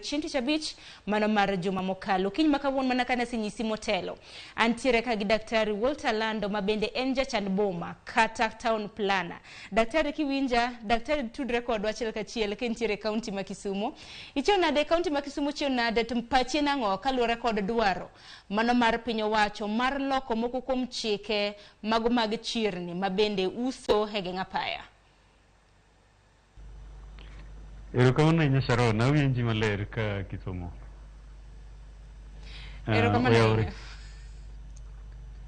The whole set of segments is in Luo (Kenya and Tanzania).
Chintu chabich mano mar juma mokalo kiny makawuon manakane sinyisi motelo antiere ka gi Dr.Walter Alando mabende en jachan boma kata town planner. Daktari kiwinja daktari tudre kodwa achiel kachiel kentiere kaunti ma Kisumu ichio nade kaunti ma Kisumu chio nade tumpatie nango kaluwore kod dwaro mano mar piny owacho mar loko moko kuom chike mago mag chirni mabende uso hege apaya. Erokamano ahinya Sharon, awinji maler ka Kisumu.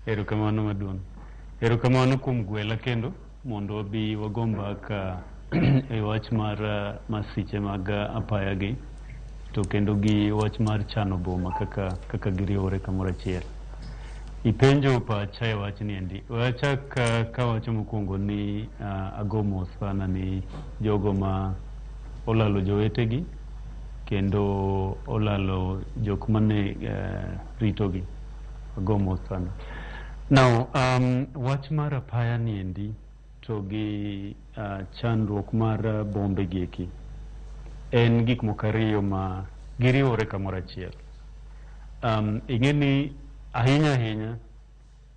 Erokamano maduong'. Erokamano kuom gwela kendo mondo wabi wago mbaka e wach mar masiche mag apaya gi to kendo gi wach mar chano boma kaka giriwore kamoro achiel. Ipenjo pacha e wach ni endi. Wachak ka wacho mokwongo ni ago mos sana ni jogo ma olalo jowetegi kendo olalo jok mane ritogi agomo sana. Now wach mar apaya ni endi to gi chandruok mar bombe gieki en gik mokariyo ma giriwore kamoro achiel. Ing'eni ahinya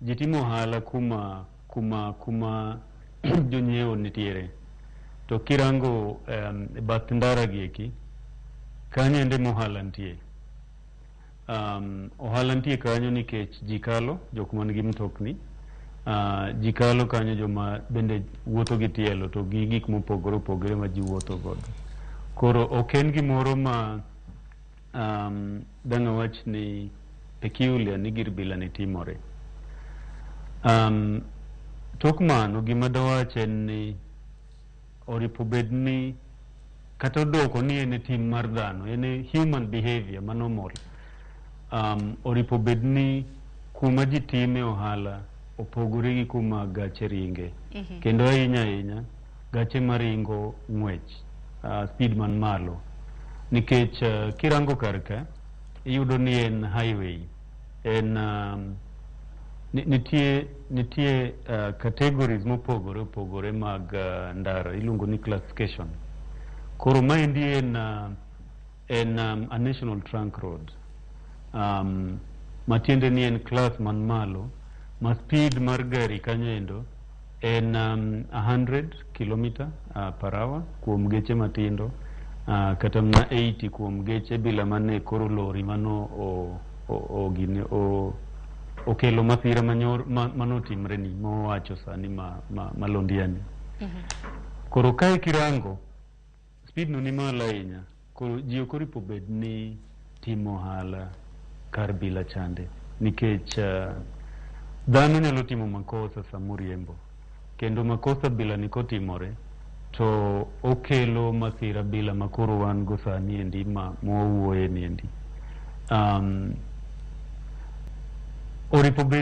ji timo ohala kuma jonyiewo nitiere. To kirango bath ndara gieki kanyo ende mohala nitie. Ohala nitie kanyo nikech jikalo jok man gi mtokni, jikalo kanyo joma bende wuotho gi tielo to gi gik mopogore opogore ma ji wuotho godo. Koro ok en gimoro ma dang' awach ni peculiar ni gir bila ni timore. Tok mano gima dawach en ni oripo bedni kata odoko ni ene tim mar dhano, ene human behavior manormal. Oripo bedni kuma ji time ohala opogore gi kuma gache ringe. Kendo ahinya gache maringo ng'wech, speed man malo. Nikech kirango karka iyudo ni en highway, en nitie categories mopogore opogore mag ndara iluongo ni classification. Koro maendi en a national trunk road. Matiende ni en class man malo ma speed mar gari kanyo endo en 100 km per hour kuom geche matindo, kata mna 80 kuom geche bila mane koro lori mano okelo masira manotimre ni mowacho sani malondiani. Koro kae kirango speed no ni malo ahinya. Koro ji ok oripo bed ni timo ohala kar bila chande nikech dhano nyalo timo makosa samoriembo kendo makosa bila ni kotimore to okelo masira bila makoro wan go sani endi mowuoye ni endi. Oripo bed